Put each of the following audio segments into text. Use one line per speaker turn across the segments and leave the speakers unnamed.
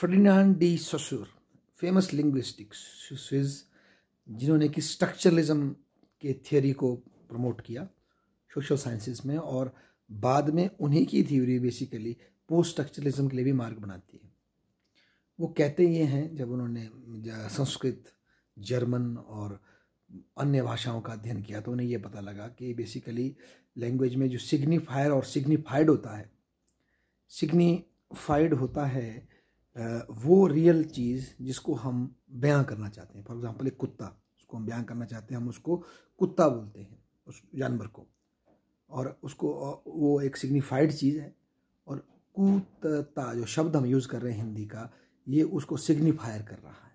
Ferdinand de Saussure, famous linguistics, जिन्होंने कि structuralism के थियोरी को प्रमोट किया सोशल साइंसेस में, और बाद में उन्हीं की थ्योरी बेसिकली पोस्ट स्ट्रक्चरलिज्म के लिए भी मार्ग बनाती है। वो कहते ये हैं, जब उन्होंने संस्कृत, जर्मन और अन्य भाषाओं का अध्ययन किया तो उन्हें ये पता लगा कि बेसिकली लैंग्वेज में जो सिग्निफायर और सिग्निफाइड होता है वो रियल चीज़ जिसको हम बयां करना चाहते हैं। फॉर एग्जांपल एक कुत्ता, उसको हम बयां करना चाहते हैं, हम उसको कुत्ता बोलते हैं उस जानवर को, और उसको वो एक सिग्निफाइड चीज़ है। और कुत्ता जो शब्द हम यूज़ कर रहे हैं हिंदी का, ये उसको सिग्निफायर कर रहा है।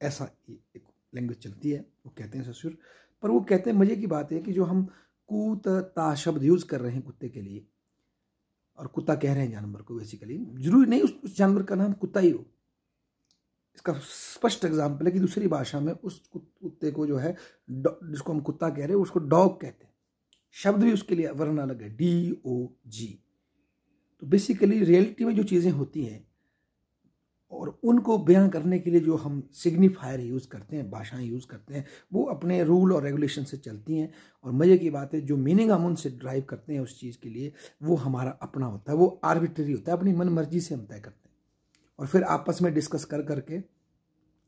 ऐसा एक लैंग्वेज चलती है, वो कहते हैं ससुर। पर वो कहते हैं मज़े की बात है कि जो हम कुत्ता शब्द यूज़ कर रहे हैं कुत्ते के लिए, और कुत्ता कह रहे हैं जानवर को, बेसिकली जरूरी नहीं उस जानवर का नाम कुत्ता ही हो। इसका स्पष्ट एग्जाम्पल है कि दूसरी भाषा में उस कुत्ते को जो है, जिसको हम कुत्ता कह रहे हैं, उसको डॉग कहते हैं। शब्द भी उसके लिए वर्ण अलग है, DOG। तो बेसिकली रियलिटी में जो चीज़ें होती हैं और उनको बयां करने के लिए जो हम सिग्निफायर यूज़ करते हैं, भाषाएं यूज़ करते हैं, वो अपने रूल और रेगुलेशन से चलती हैं। और मज़े की बात है, जो मीनिंग हम उनसे ड्राइव करते हैं उस चीज़ के लिए, वो हमारा अपना होता है, वो आर्बिट्ररी होता है, अपनी मन मर्जी से हम तय करते हैं, और फिर आपस में डिस्कस कर करके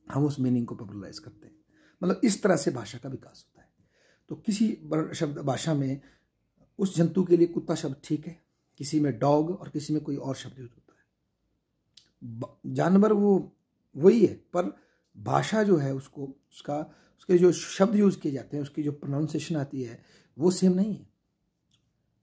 हम उस मीनिंग को पॉपुलराइज करते हैं। मतलब इस तरह से भाषा का विकास होता है। तो किसी शब्द भाषा में उस जंतु के लिए कुत्ता शब्द ठीक है, किसी में डॉग और किसी में कोई और शब्द यूज होता है। जानवर वो वही है, पर भाषा जो है उसके जो शब्द यूज किए जाते हैं, उसकी जो प्रोनाउंसिएशन आती है, वो सेम नहीं है।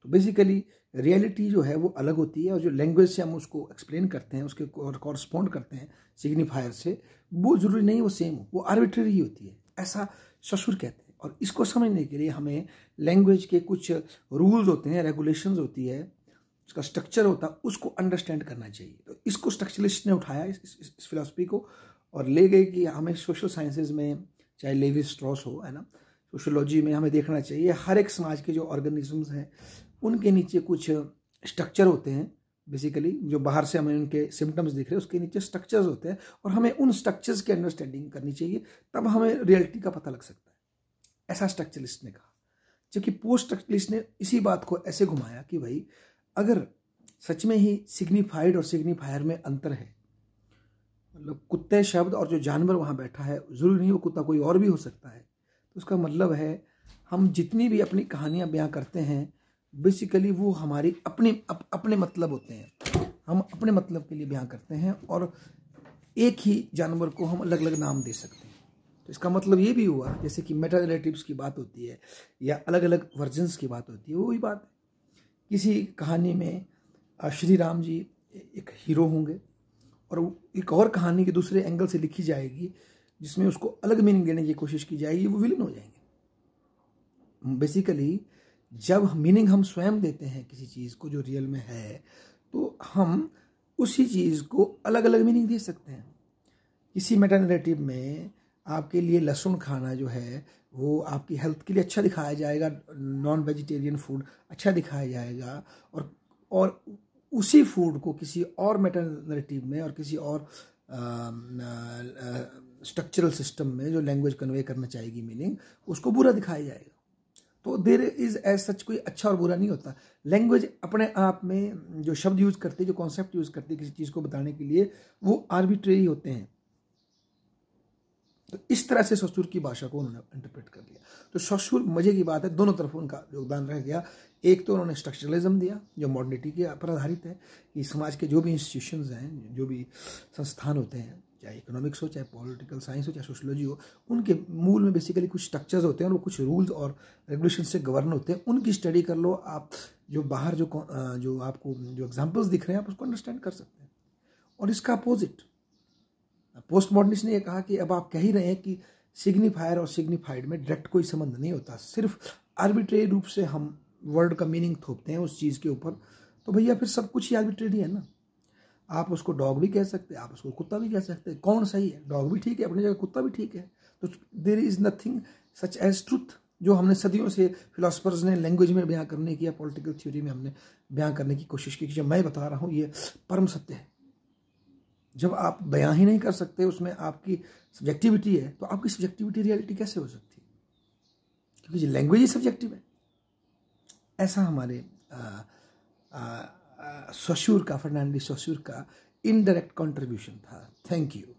तो बेसिकली रियलिटी जो है वो अलग होती है, और जो लैंग्वेज से हम उसको एक्सप्लेन करते हैं, उसके कॉरस्पॉन्ड करते हैं सिग्निफायर से, वो जरूरी नहीं वो सेम हो, वो आर्बिट्ररी ही होती है, ऐसा ससुर कहते हैं। और इसको समझने के लिए हमें लैंग्वेज के कुछ रूल्स होते हैं, रेगुलेशंस होती है, उसका स्ट्रक्चर होता है, उसको अंडरस्टैंड करना चाहिए। तो इसको स्ट्रक्चरलिस्ट ने उठाया इस फिलॉसफी को, और ले गए कि हमें सोशल साइंसेज में, चाहे लेवी स्ट्रॉस हो, है ना, सोशोलॉजी में हमें देखना चाहिए हर एक समाज के जो ऑर्गेनिजम्स हैं उनके नीचे कुछ स्ट्रक्चर होते हैं। बेसिकली जो बाहर से हमें उनके सिम्टम्स दिख रहे हैं उसके नीचे स्ट्रक्चर्स होते हैं, और हमें उन स्ट्रक्चर्स की अंडरस्टैंडिंग करनी चाहिए, तब हमें रियलिटी का पता लग सकता है। ऐसा स्ट्रक्चरलिस्ट ने कहा। जबकि पोस्ट स्ट्रक्चरलिस्ट ने इसी बात को ऐसे घुमाया कि भाई अगर सच में ही सिग्निफाइड और सिग्निफायर में अंतर है, मतलब कुत्ते शब्द और जो जानवर वहाँ बैठा है, जरूरी नहीं वो कुत्ता कोई और भी हो सकता है। तो उसका मतलब है हम जितनी भी अपनी कहानियाँ बयां करते हैं, बेसिकली वो हमारी अपने मतलब होते हैं, हम अपने मतलब के लिए बयां करते हैं, और एक ही जानवर को हम अलग अलग नाम दे सकते हैं। तो इसका मतलब ये भी हुआ, जैसे कि मेटा नैरेटिव्स की बात होती है या अलग अलग वर्जन्स की बात होती है, वही बात है। किसी कहानी में श्री राम जी एक हीरो होंगे, और एक और कहानी के दूसरे एंगल से लिखी जाएगी जिसमें उसको अलग मीनिंग देने की कोशिश की जाएगी, वो विलन हो जाएंगे। बेसिकली जब मीनिंग हम स्वयं देते हैं किसी चीज़ को जो रियल में है, तो हम उसी चीज़ को अलग अलग मीनिंग दे सकते हैं। किसी मेटा नैरेटिव में आपके लिए लहसुन खाना जो है वो आपकी हेल्थ के लिए अच्छा दिखाया जाएगा, नॉन वेजिटेरियन फूड अच्छा दिखाया जाएगा, और उसी फूड को किसी और मेटा नैरेटिव में और किसी और स्ट्रक्चरल सिस्टम में जो लैंग्वेज कन्वे करना चाहेगी मीनिंग, उसको बुरा दिखाया जाएगा। तो देयर इज एज सच कोई अच्छा और बुरा नहीं होता। लैंग्वेज अपने आप में जो शब्द यूज करती है, जो कॉन्सेप्ट यूज करती है किसी चीज़ को बताने के लिए, वो आर्बिट्रेरी होते हैं। तो इस तरह से ससुर की भाषा को उन्होंने इंटरप्रेट कर लिया। तो ससुर, मजे की बात है, दोनों तरफ उनका योगदान रह गया। एक तो उन्होंने स्ट्रक्चरलिज्म दिया जो मॉडर्निटी के पर आधारित है, कि समाज के जो भी इंस्टीट्यूशंस हैं, जो भी संस्थान होते हैं, चाहे इकोनॉमिक्स हो, चाहे पॉलिटिकल साइंस हो, चाहे सोशोलॉजी हो, उनके मूल में बेसिकली कुछ स्ट्रक्चर्स होते हैं और वो कुछ रूल्स और रेगुलेशन से गवर्न होते हैं। उनकी स्टडी कर लो आप, जो बाहर जो आपको जो एग्जाम्पल्स दिख रहे हैं आप उसको अंडरस्टैंड कर सकते हैं। और इसका अपोजिट पोस्ट मॉडर्निस्ट ने यह कहा कि अब आप कह ही रहे हैं कि सिग्निफायर और सिग्निफाइड में डायरेक्ट कोई संबंध नहीं होता, सिर्फ आर्बिट्रेरी रूप से हम वर्ड का मीनिंग थोपते हैं उस चीज़ के ऊपर। तो भैया फिर सब कुछ ही आर्बिट्रेरी है ना। आप उसको डॉग भी कह सकते हैं, आप उसको कुत्ता भी कह सकते हैं, कौन सही है? डॉग भी ठीक है अपनी जगह, कुत्ता भी ठीक है। तो there is nothing such as truth, जो हमने सदियों से फिलोसफर्स ने लैंग्वेज में बयां करने की या पॉलिटिकल थ्योरी में हमने बयां करने की कोशिश की, जो मैं बता रहा हूँ ये परम सत्य है। जब आप बयां ही नहीं कर सकते, उसमें आपकी सब्जेक्टिविटी है, तो आपकी सब्जेक्टिविटी रियलिटी कैसे हो सकती है? क्योंकि लैंग्वेज ही सब्जेक्टिव है। ऐसा हमारे सोश्यूर का, फर्नांडिस सोश्यूर का इनडायरेक्ट कंट्रीब्यूशन था। Thank you.